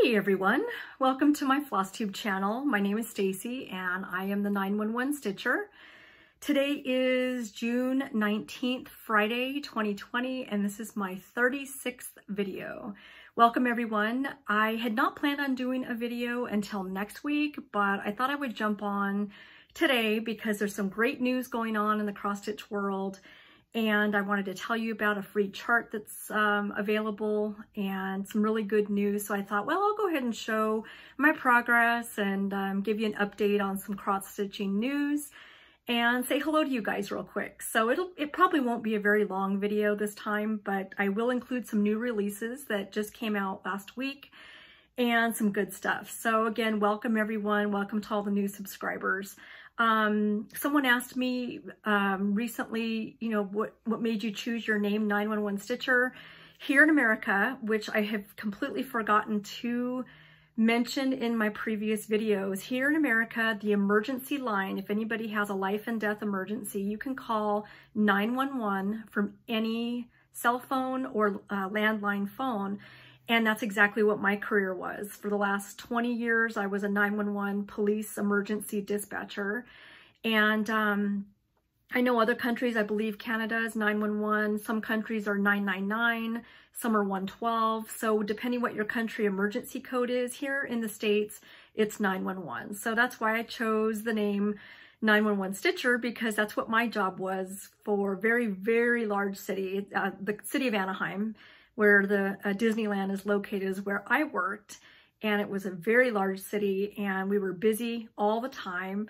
Hey everyone, welcome to my Flosstube channel. My name is Stacy and I am the 911 Stitcher. Today is June 19th, Friday, 2020, and this is my 36th video. Welcome everyone. I had not planned on doing a video until next week, but I thought I would jump on today because there's some great news going on in the cross-stitch world. And I wanted to tell you about a free chart that's available and some really good news. So I thought, well, I'll go ahead and show my progress and give you an update on some cross-stitching news and say hello to you guys real quick. So it probably won't be a very long video this time, but I will include some new releases that just came out last week and some good stuff. So again, welcome everyone. Welcome to all the new subscribers. Someone asked me recently, you know, what made you choose your name 911 Stitcher here in America, which I have completely forgotten to mention in my previous videos. Here in America, the emergency line, if anybody has a life and death emergency, you can call 911 from any cell phone or landline phone. And that's exactly what my career was. For the last 20 years, I was a 911 police emergency dispatcher. And I know other countries, I believe Canada is 911, some countries are 999, some are 112. So depending what your country emergency code is, here in the States, it's 911. So that's why I chose the name 911 Stitcher, because that's what my job was for a very, very large city, the city of Anaheim, where the Disneyland is located, is where I worked. And it was a very large city and we were busy all the time.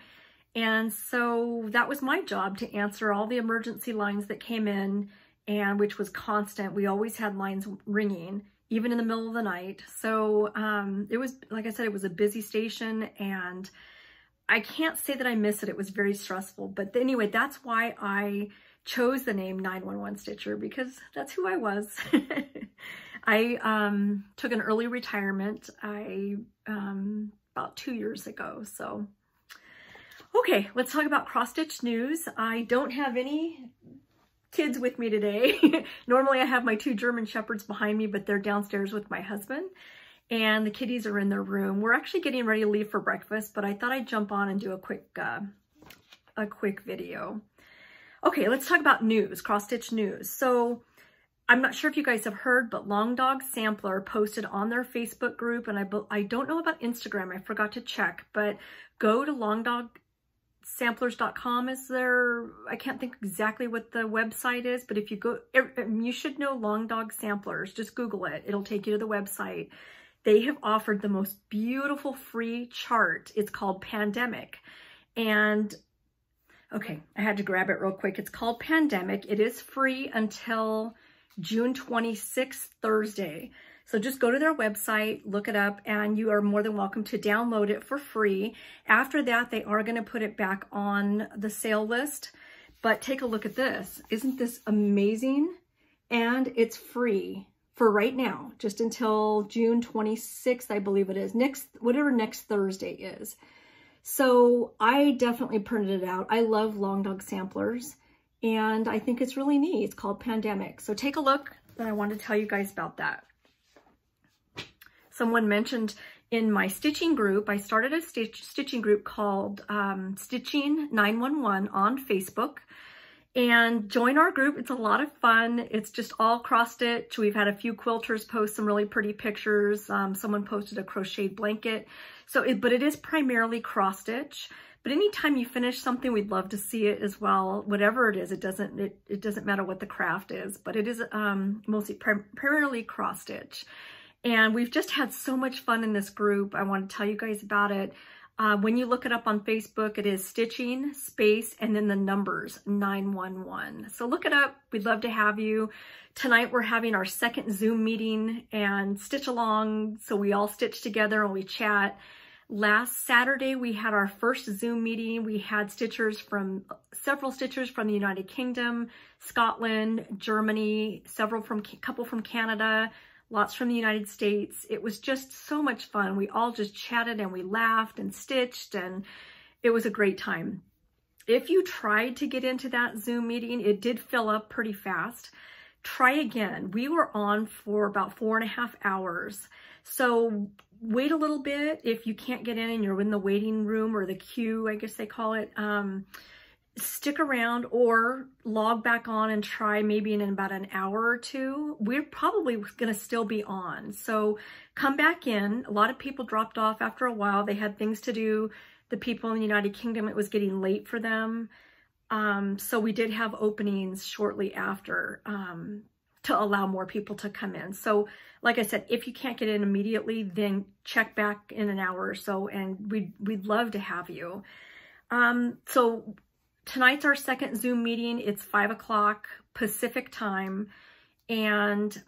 And so that was my job, to answer all the emergency lines that came in, and which was constant. We always had lines ringing, even in the middle of the night. So it was, like I said, it was a busy station and I can't say that I miss it. It was very stressful. But anyway, that's why I chose the name 911 Stitcher, because that's who I was. I took an early retirement about 2 years ago. So, okay, let's talk about cross-stitch news. I don't have any kids with me today. Normally I have my 2 German Shepherds behind me, but they're downstairs with my husband and the kitties are in their room. We're actually getting ready to leave for breakfast, but I thought I'd jump on and do a quick video. Okay, let's talk about news, cross-stitch news. So I'm not sure if you guys have heard, but Long Dog Sampler posted on their Facebook group, and I don't know about Instagram, I forgot to check, but go to longdogsamplers.com is their, I can't think exactly what the website is, but if you go, you should know Long Dog Samplers, just Google it, it'll take you to the website. They have offered the most beautiful free chart. It's called Pandemic. And okay, I had to grab it real quick. It's called Pandemic. It is free until June 26th, Thursday. So just go to their website, look it up, and you are more than welcome to download it for free. After that, they are going to put it back on the sale list. But take a look at this. Isn't this amazing? And it's free for right now, just until June 26th, I believe it is. Whatever next Thursday is. So I definitely printed it out. I love Long Dog Samplers and I think it's really neat. It's called Pandemic. So take a look, and I wanted to tell you guys about that. Someone mentioned in my stitching group, I started a stitching group called Stitching 911 on Facebook. And join our group. It's a lot of fun. It's just all cross stitch. We've had a few quilters post some really pretty pictures. Someone posted a crocheted blanket. But it is primarily cross stitch. But anytime you finish something, we'd love to see it as well. Whatever it is, it doesn't matter what the craft is, but it is mostly primarily cross stitch. And we've just had so much fun in this group. I want to tell you guys about it. When you look it up on Facebook, it is stitching space and then the numbers 911. So look it up. We'd love to have you. Tonight we're having our second Zoom meeting and stitch along. So we all stitch together and we chat. Last Saturday we had our first Zoom meeting. We had several stitchers from the United Kingdom, Scotland, Germany, couple from Canada, lots from the United States. It was just so much fun. We all just chatted and we laughed and stitched, and it was a great time. If you tried to get into that Zoom meeting, it did fill up pretty fast. try again. We were on for about 4.5 hours. So wait a little bit. If you can't get in and you're in the waiting room or the queue, I guess they call it, stick around or log back on and try maybe in about an hour or two. We're probably going to still be on. So come back in. A lot of people dropped off after a while. They had things to do. The people in the United Kingdom, it was getting late for them. So we did have openings shortly after to allow more people to come in. So like I said, if you can't get in immediately, then check back in an hour or so, and we'd love to have you. So tonight's our second Zoom meeting. It's 5 o'clock Pacific time, and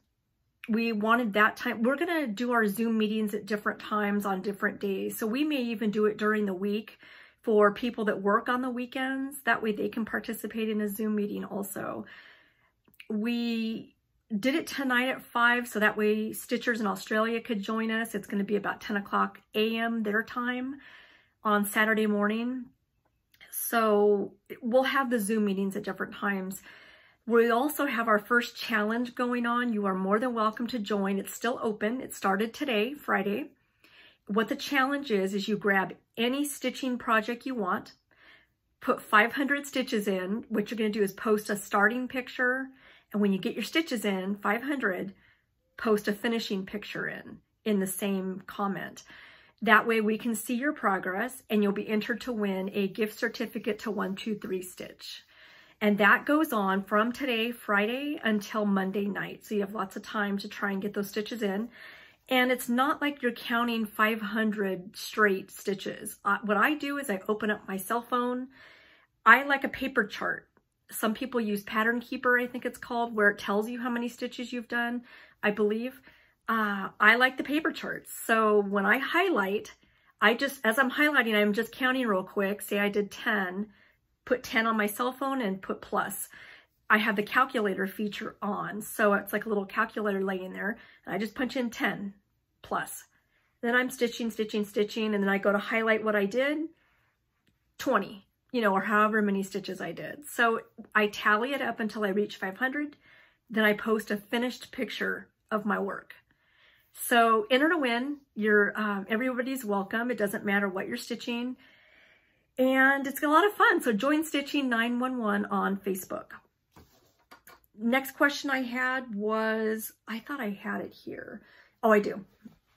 we wanted that time. We're going to do our Zoom meetings at different times on different days. So we may even do it during the week for people that work on the weekends. That way they can participate in a Zoom meeting also. We did it tonight at 5, so that way Stitchers in Australia could join us. It's going to be about 10 o'clock a.m. their time on Saturday morning. So we'll have the Zoom meetings at different times. We also have our first challenge going on. You are more than welcome to join. It's still open. It started today, Friday. What the challenge is you grab any stitching project you want, put 500 stitches in. What you're going to do is post a starting picture, and when you get your stitches in, 500, post a finishing picture in the same comment. That way we can see your progress, and you'll be entered to win a gift certificate to 123 Stitch. And that goes on from today, Friday, until Monday night. So you have lots of time to try and get those stitches in. And it's not like you're counting 500 straight stitches. What I do is I open up my cell phone. I like a paper chart. Some people use Pattern Keeper, I think it's called, where it tells you how many stitches you've done, I believe. I like the paper charts. So when I highlight, as I'm highlighting, I'm just counting real quick. Say I did 10, put 10 on my cell phone and put plus. I have the calculator feature on. So it's like a little calculator laying there. And I just punch in 10 plus. Then I'm stitching, stitching, stitching. And then I go to highlight what I did, 20, or however many stitches I did. So I tally it up until I reach 500. Then I post a finished picture of my work. So enter to win. Everybody's welcome. It doesn't matter what you're stitching. And it's a lot of fun. So join Stitching 911 on Facebook. Next question I had was, I thought I had it here. Oh, I do.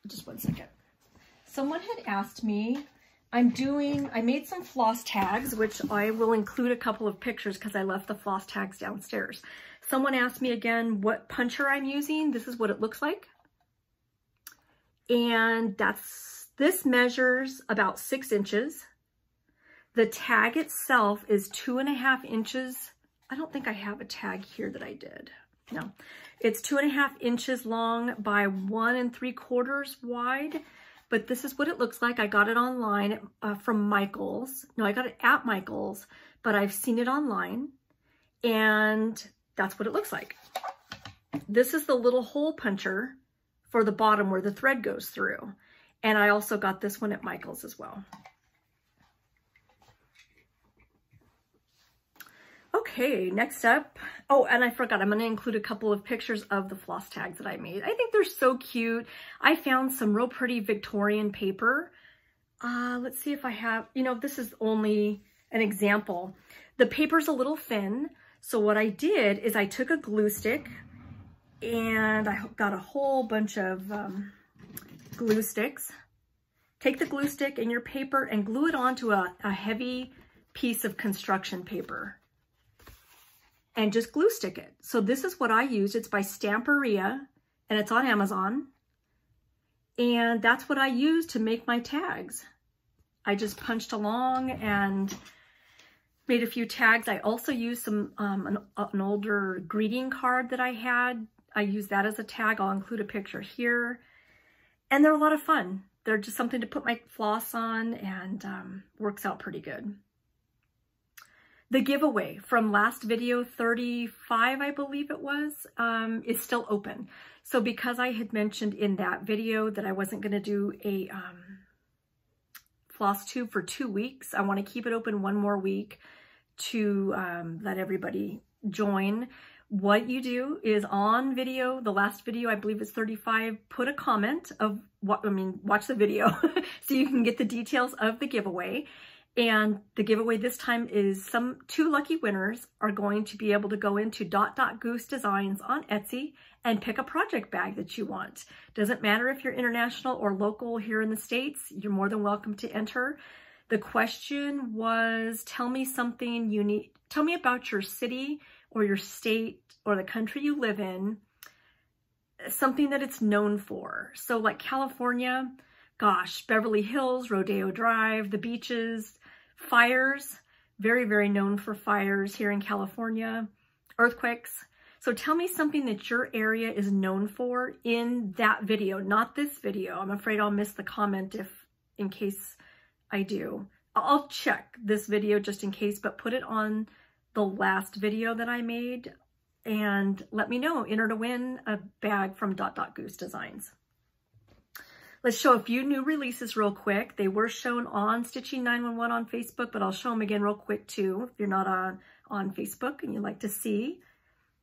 Just one second. Someone had asked me, I made some floss tags, which I will include a couple of pictures because I left the floss tags downstairs. Someone asked me again what puncher I'm using. This is what it looks like. And this measures about 6 inches. The tag itself is 2.5 inches. I don't think I have a tag here that I did. No, it's 2.5 inches long by 1 3/4 wide. But this is what it looks like. I got it online from Michael's. No, I got it at Michael's, but I've seen it online, and that's what it looks like. This is the little hole puncher for the bottom where the thread goes through. And I also got this one at Michael's as well. Okay, next up. Oh, and I forgot, I'm going to include a couple of pictures of the floss tags that I made. I think they're so cute. I found some real pretty Victorian paper. Let's see if I have, this is only an example. The paper's a little thin. So what I did is I took a glue stick, and I got a whole bunch of glue sticks. Take the glue stick and your paper and glue it onto a heavy piece of construction paper. And just glue stick it. So this is what I used. It's by Stamperia, and it's on Amazon. And that's what I used to make my tags. I just punched along and made a few tags. I also used some an older greeting card that I had. I used that as a tag. I'll include a picture here. And they're a lot of fun. They're just something to put my floss on, and works out pretty good. The giveaway from last video 35, I believe it was, is still open. So because I had mentioned in that video that I wasn't going to do a floss tube for 2 weeks, I want to keep it open one more week to let everybody join. What you do is on video, the last video, I believe it's 35, put a comment of what, watch the video so you can get the details of the giveaway. And the giveaway this time is 2 lucky winners are going to be able to go into Goose Designs on Etsy and pick a project bag that you want. Doesn't matter if you're international or local here in the States, you're more than welcome to enter. The question was, tell me something unique. Tell me about your city or your state or the country you live in, something that it's known for. So like California, gosh, Beverly Hills, Rodeo Drive, the beaches, fires, very, very known for fires here in California, earthquakes. So tell me something that your area is known for in that video, not this video. I'm afraid I'll miss the comment in case I do. I'll check this video just in case, but put it on the last video that I made and let me know. Enter to win a bag from Goose Designs. Let's show a few new releases real quick. They were shown on Stitchy 911 on Facebook, but I'll show them again real quick too if you're not on Facebook and you'd like to see.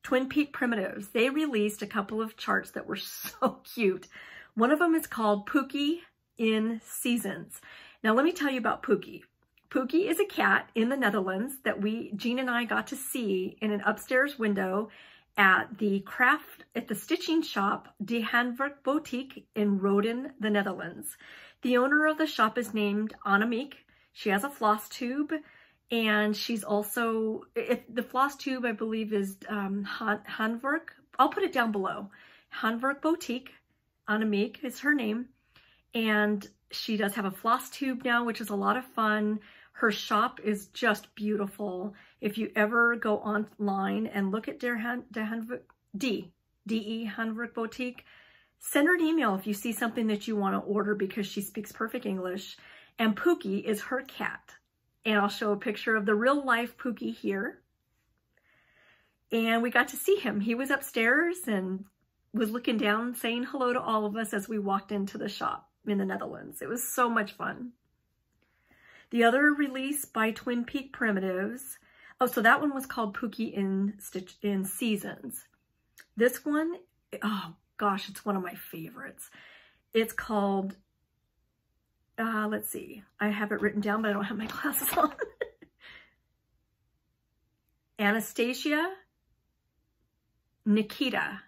Twin Peak Primitives. They released a couple of charts that were so cute. One of them is called Pookie in Seasons. Now let me tell you about Pookie. Pookie is a cat in the Netherlands that Jean and I got to see in an upstairs window at the stitching shop, De Handwerk Boetiek in Roden, the Netherlands. The owner of the shop is named Annemiek. She has a floss tube, and she's also, the floss tube I believe is Handwerk. I'll put it down below. Handwerk Boetiek, Annemiek is her name, and she does have a floss tube now, which is a lot of fun. Her shop is just beautiful. If you ever go online and look at Handwerk Boetiek, send her an email if you see something that you want to order because she speaks perfect English. And Pookie is her cat. And I'll show a picture of the real life Pookie here. And we got to see him. He was upstairs and was looking down, saying hello to all of us as we walked into the shop in the Netherlands. It was so much fun. The other release by Twin Peak Primitives, so that one was called Pookie in Seasons. This one, oh gosh, it's one of my favorites. It's called, let's see, I have it written down, but I don't have my glasses on. Anastasia, Nikita.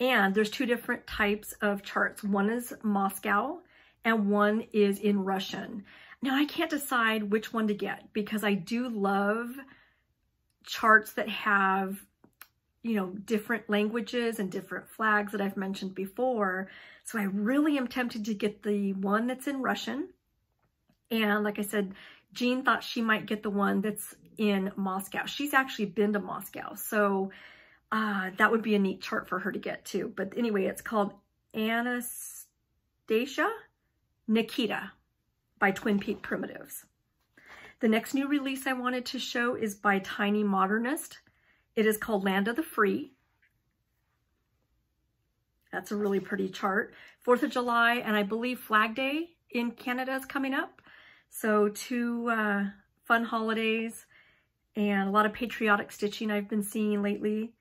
And there's 2 different types of charts. One is Moscow and one is in Russian. Now I can't decide which one to get because I do love charts that have, different languages and different flags that I've mentioned before. So I really am tempted to get the one that's in Russian. And like I said, Jean thought she might get the one that's in Moscow. She's actually been to Moscow. So that would be a neat chart for her to get too. But anyway, it's called Anastasia Nikita by Twin Peak Primitives. The next new release I wanted to show is by Tiny Modernist. It is called Land of the Free. That's a really pretty chart. 4th of July and I believe Flag Day in Canada is coming up. So 2 fun holidays and a lot of patriotic stitching I've been seeing lately.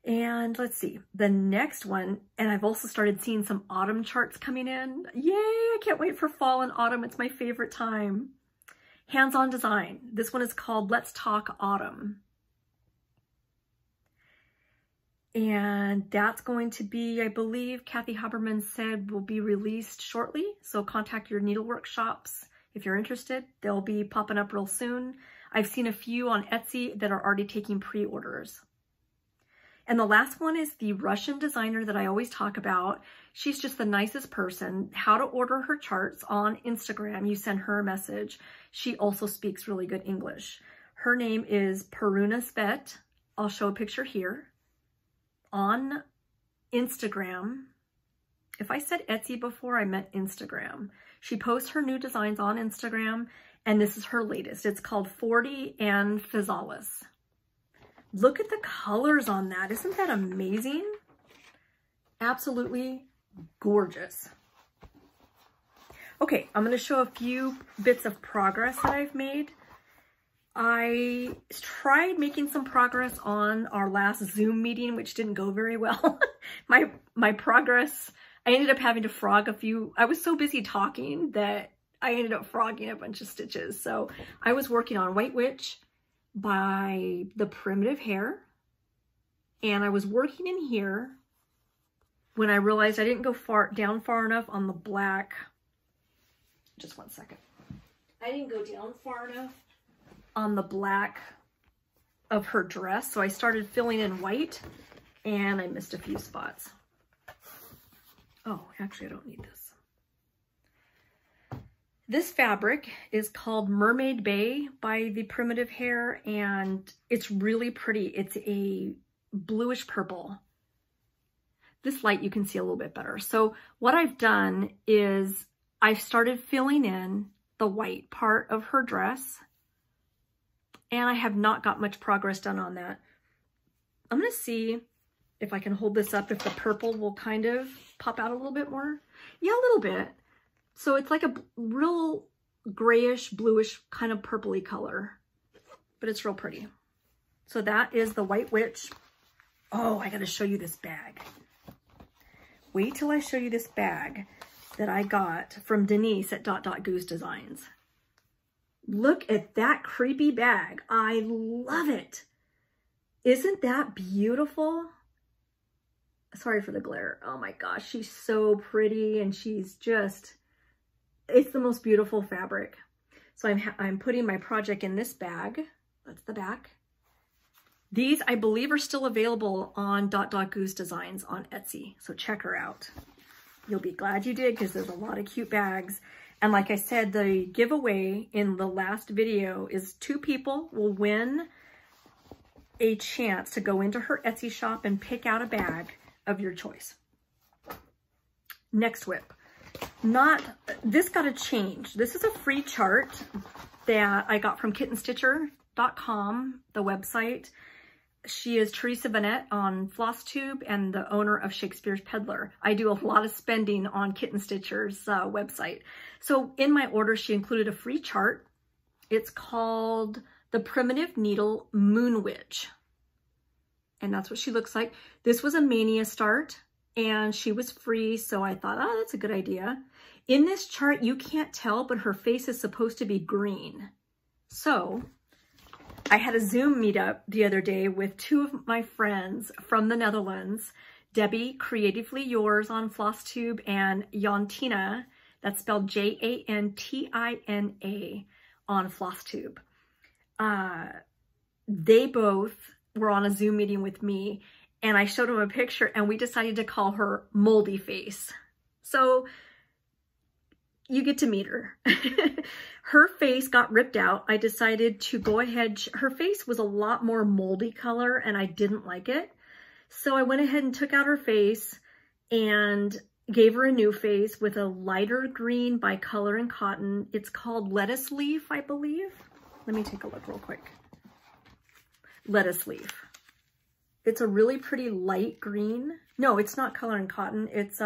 And let's see, the next one, and I've also started seeing some autumn charts coming in. Yay, I can't wait for fall and autumn. It's my favorite time. Hands-on Design. This one is called Let's Talk Autumn. And that's going to be, I believe, Kathy Haberman said will be released shortly. So contact your needlework shops if you're interested. They'll be popping up real soon. I've seen a few on Etsy that are already taking pre-orders. And the last one is the Russian designer that I always talk about. She's just the nicest person. How to order her charts on Instagram. You send her a message. She also speaks really good English. Her name is Peruna Svet. I'll show a picture here. On Instagram. If I said Etsy before, I meant Instagram. She posts her new designs on Instagram, and this is her latest. It's called 40 and Physalis. Look at the colors on that. Isn't that amazing? Absolutely gorgeous. Okay, I'm going to show a few bits of progress that I've made. I tried making some progress on our last Zoom meeting, which didn't go very well. my progress, I ended up having to frog a few. I was so busy talking that I ended up frogging a bunch of stitches. So I was working on White Witch by the Primitive Hair, and I was working in here when I realized I didn't go down far enough on the black. Just one second. I didn't go down far enough on the black of her dress, so I started filling in white, and I missed a few spots. Oh, actually, I don't need this. This fabric is called Mermaid Bay by the Primitive Hair, and it's really pretty. It's a bluish purple. This light you can see a little bit better. So what I've done is I've started filling in the white part of her dress, and I have not got much progress done on that. I'm going to see if I can hold this up, if the purple will kind of pop out a little bit more. Yeah, a little bit. So it's like a real grayish, bluish, kind of purpley color, but it's real pretty. So that is the White Witch. Oh, I got to show you this bag. Wait till I show you this bag that I got from Denise at Goose Designs. Look at that creepy bag. I love it. Isn't that beautiful? Sorry for the glare. Oh my gosh, she's so pretty, and she's just, it's the most beautiful fabric. So I'm putting my project in this bag. That's the back. These, I believe, are still available on Goose Designs on Etsy. So check her out. You'll be glad you did, because there's a lot of cute bags. And like I said, the giveaway in the last video is 2 people will win a chance to go into her Etsy shop and pick out a bag of your choice. Next whip. This got to change. This is a free chart that I got from kittenstitcher.com, the website. She is Teresa Vanette on Flosstube and the owner of Shakespeare's Peddler. I do a lot of spending on Kitten Stitcher's website. So in my order, she included a free chart. It's called the Primitive Needle Moon Witch. And that's what she looks like. This was a Mania start, and she was free, so I thought, oh, that's a good idea. In this chart, you can't tell, but her face is supposed to be green. So I had a Zoom meetup the other day with 2 of my friends from the Netherlands, Debbie, Creatively Yours on Flosstube, and Jantina, that's spelled Jantina, on Flosstube. They both were on a Zoom meeting with me, and I showed them a picture, and we decided to call her Moldy Face. So you get to meet her. Her face got ripped out. I decided to go ahead. Her face was a lot more moldy color, and I didn't like it. So I went ahead and took out her face and gave her a new face with a lighter green by Color and Cotton. It's called Lettuce Leaf, I believe. Let me take a look real quick. Lettuce Leaf. It's a really pretty light green. No, it's not Color and Cotton. It's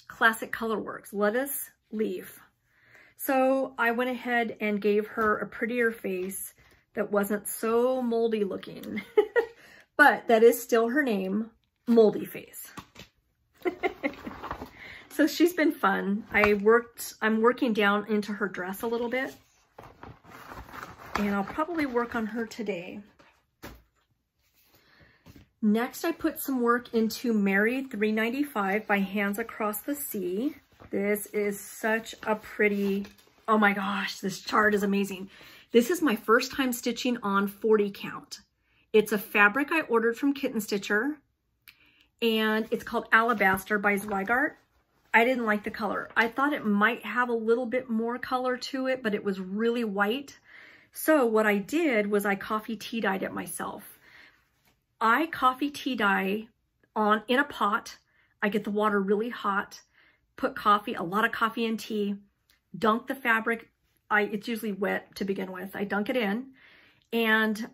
Classic Colorworks, Lettuce Leaf. So I went ahead and gave her a prettier face that wasn't so moldy looking, but that is still her name, Moldy Face. So she's been fun. I'm working down into her dress a little bit, and I'll probably work on her today. Next, I put some work into Married 395 by Hands Across the Sea. This is such a pretty, oh my gosh, this chart is amazing. This is my first time stitching on 40 count. It's a fabric I ordered from Kitten Stitcher, and it's called Alabaster by Zweigart. I didn't like the color. I thought it might have a little bit more color to it, but it was really white. So what I did was I coffee tea dyed it myself. I coffee tea dye in a pot. I get the water really hot, put coffee, a lot of coffee and tea, dunk the fabric. It's usually wet to begin with. I dunk it in, and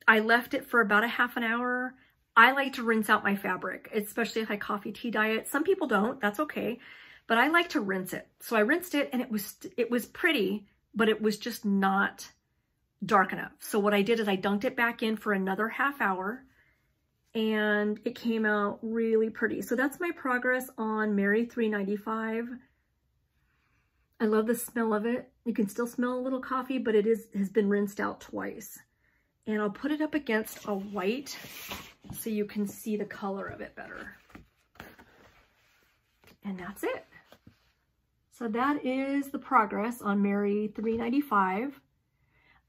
I left it for about a half an hour. I like to rinse out my fabric, especially if I coffee tea dye it. Some people don't, that's okay. But I like to rinse it. So I rinsed it, and it was pretty, but it was just not dark enough. So what I did is I dunked it back in for another half hour, and it came out really pretty. So that's my progress on Mary 395. I love the smell of it. You can still smell a little coffee, but it has been rinsed out twice. And I'll put it up against a white so you can see the color of it better. And that's it. So that is the progress on Mary 395.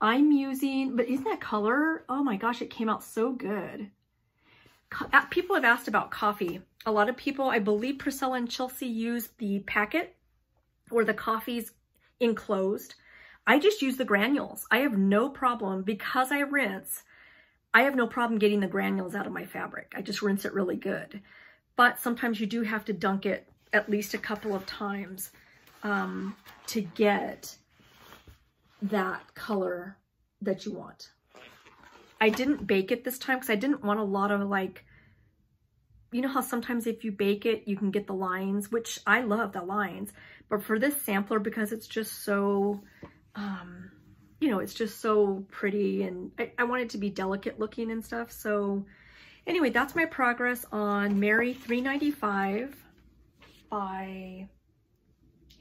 I'm using, but isn't that color? Oh my gosh, it came out so good. People have asked about coffee. A lot of people, I believe Priscilla and Chelsea, use the packet or the coffee's enclosed. I just use the granules. I have no problem, because I rinse, I have no problem getting the granules out of my fabric. I just rinse it really good. But sometimes you do have to dunk it at least a couple of times to get that color that you want. I didn't bake it this time because I didn't want a lot of, like, you know how sometimes if you bake it, you can get the lines, which I love the lines. But for this sampler, because it's just so, you know, it's just so pretty, and I want it to be delicate looking and stuff. So anyway, that's my progress on Mary 395 by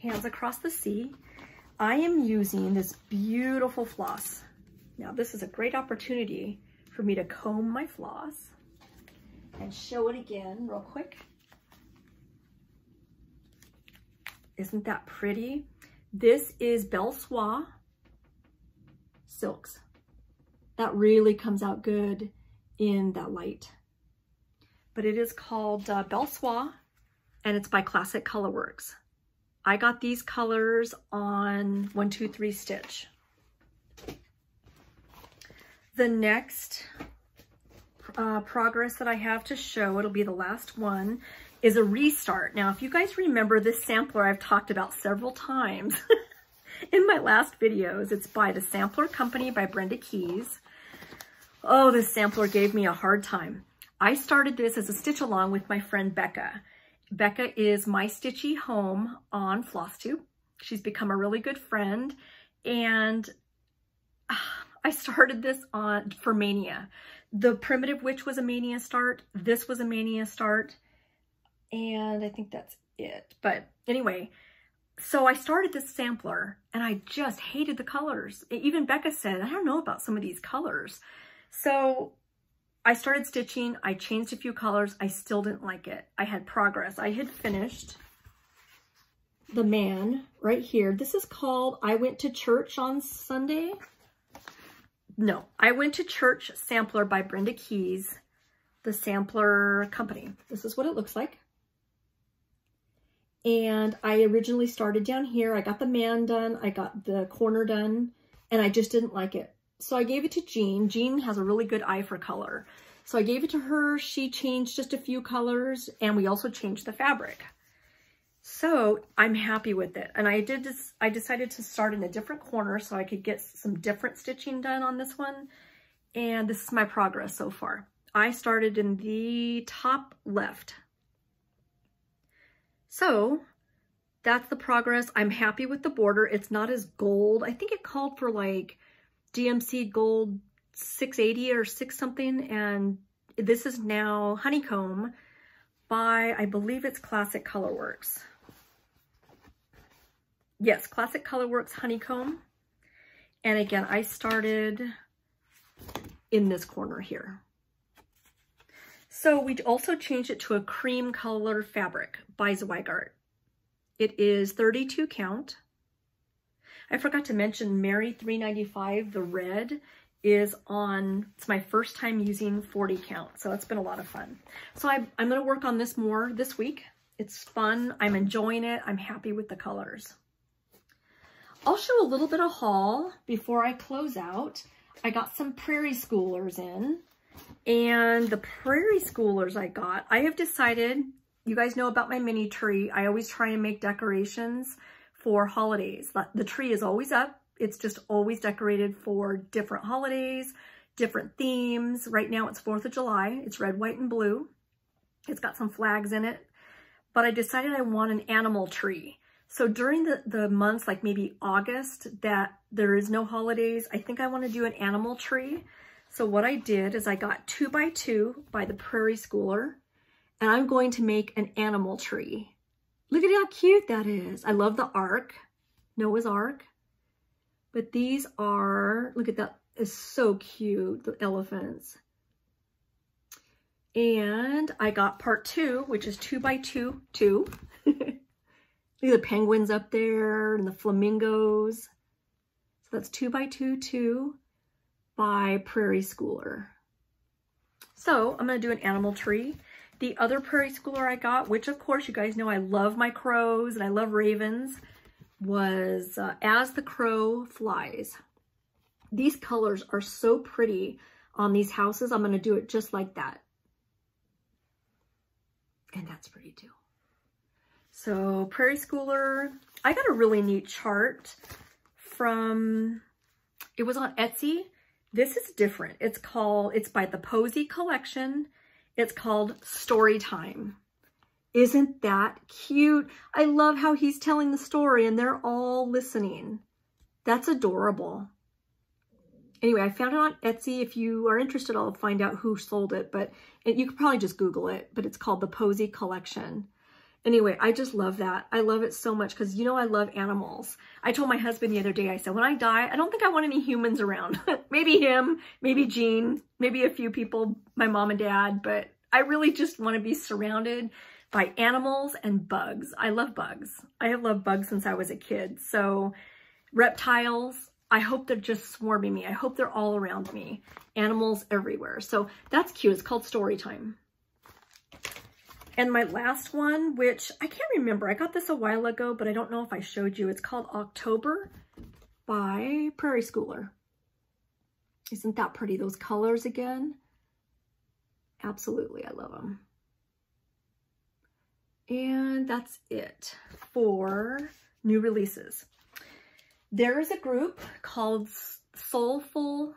Hands Across the Sea. I am using this beautiful floss. Now this is a great opportunity for me to comb my floss and show it again real quick. Isn't that pretty? This is Belle Soie Silks. That really comes out good in that light. But it is called Belle Soie, and it's by Classic Colorworks. I got these colors on 123 Stitch. The next progress that I have to show, it'll be the last one, is a restart. Now, if you guys remember this sampler I've talked about several times in my last videos, it's by the Sampler Company by Brenda Keys. Oh, this sampler gave me a hard time. I started this as a stitch along with my friend Becca. Becca is my Stitchy home on Flosstube. She's become a really good friend, and I started this for Mania. The Primitive Witch was a Mania start. This was a Mania start. And I think that's it. But anyway, so I started this sampler and I just hated the colors. Even Becca said, I don't know about some of these colors. So I started stitching. I changed a few colors. I still didn't like it. I had progress. I had finished the man right here. This is called I Went to Church on Sunday. No, I Went to Church sampler by Brenda Keys, the Sampler Company. This is what it looks like. And I originally started down here. I got the man done. I got the corner done, and I just didn't like it. So I gave it to Jean. Jean has a really good eye for color. So I gave it to her. She changed just a few colors, and we also changed the fabric. So I'm happy with it. And I decided to start in a different corner so I could get some different stitching done on this one. And this is my progress so far. I started in the top left. So that's the progress. I'm happy with the border. It's not as gold. I think it called for like DMC gold 680 or 6 something. And this is now honeycomb by, I believe it's Classic Colorworks. Yes, Classic Colorworks honeycomb. And again, I started in this corner here. So we also changed it to a cream color fabric by Zweigart. It is 32 count. I forgot to mention Mary 395, the red, is on, it's my first time using 40 count. So it's been a lot of fun. So I'm going to work on this more this week. It's fun. I'm enjoying it. I'm happy with the colors. I'll show a little bit of haul before I close out. I got some Prairie Schoolers in. And the Prairie Schoolers I got, I have decided, you guys know about my mini tree. I always try and make decorations for holidays. The tree is always up. It's just always decorated for different holidays, different themes. Right now it's 4th of July. It's red, white, and blue. It's got some flags in it. But I decided I want an animal tree. So during the months, like maybe August, that there is no holidays, I think I want to do an animal tree. So what I did is I got 2x2 by the Prairie Schooler, and I'm going to make an animal tree. Look at how cute that is. I love the Ark, Noah's Ark. But these are, look at that, is so cute, the elephants. And I got part 2, which is 2x2, 2. Look at the penguins up there and the flamingos. So that's 2x2, 2 by Prairie Schooler. So I'm going to do an animal tree. The other Prairie Schooler I got, which of course you guys know I love my crows and I love ravens, was As the Crow Flies. These colors are so pretty on these houses. I'm going to do it just like that. And that's pretty too. So Prairie Schooler, I got a really neat chart from, it was on Etsy. This is different. It's by the Posy Collection. It's called Story Time. Isn't that cute? I love how he's telling the story and they're all listening. That's adorable. Anyway, I found it on Etsy. If you are interested, I'll find out who sold it, but you could probably just Google it, but it's called the Posy Collection. Anyway, I just love that. I love it so much because, you know, I love animals. I told my husband the other day, I said, when I die, I don't think I want any humans around. Maybe him, maybe Jean, maybe a few people, my mom and dad, but I really just want to be surrounded by animals and bugs. I love bugs. I have loved bugs since I was a kid. So reptiles, I hope they're just swarming me. I hope they're all around me. Animals everywhere. So that's cute. It's called Story Time. And my last one, which I can't remember. I got this a while ago, but I don't know if I showed you. It's called October by Prairie Schooler. Isn't that pretty? Those colors again. Absolutely. I love them. And that's it for new releases. There is a group called Soulful,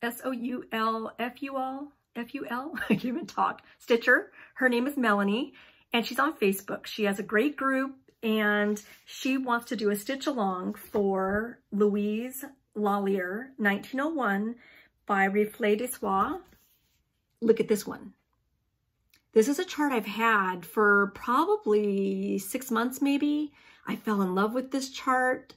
S-O-U-L-F-U-L, F-U-L, I can't even talk, Stitcher. Her name is Melanie, and she's on Facebook. She has a great group, and she wants to do a stitch along for Louise Lallier, 1901, by Reflet de Soie. Look at this one. This is a chart I've had for probably 6 months, maybe. I fell in love with this chart,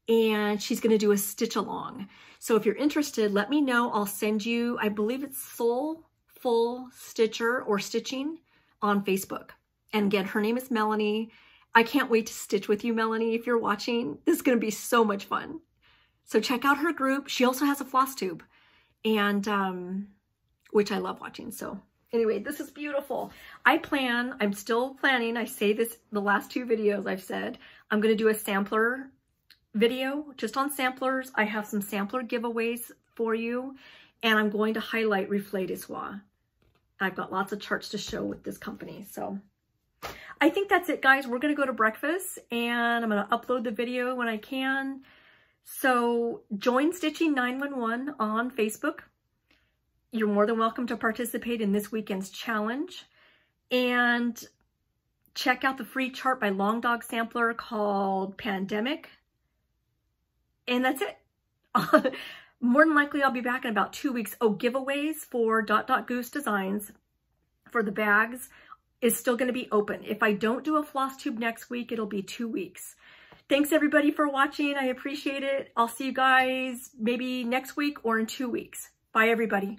and she's going to do a stitch along. So if you're interested, let me know. I'll send you, I believe it's Soulful Stitcher or Stitching on Facebook. And again, her name is Melanie. I can't wait to stitch with you, Melanie, if you're watching. This is going to be so much fun. So check out her group. She also has a floss tube, and which I love watching. So anyway, this is beautiful. I'm still planning. I say this the last 2 videos I've said. I'm going to do a sampler video just on samplers. I have some sampler giveaways for you, and I'm going to highlight Reflet de Soie. I've got lots of charts to show with this company. So I think that's it, guys. We're going to go to breakfast, and I'm going to upload the video when I can. So join Stitching 911 on Facebook. You're more than welcome to participate in this weekend's challenge, and check out the free chart by Long Dog Sampler called Pandemic. And that's it. More than likely, I'll be back in about 2 weeks. Oh, giveaways for Goose Designs for the bags is still going to be open. If I don't do a floss tube next week, it'll be 2 weeks. Thanks everybody for watching. I appreciate it. I'll see you guys maybe next week or in 2 weeks. Bye everybody.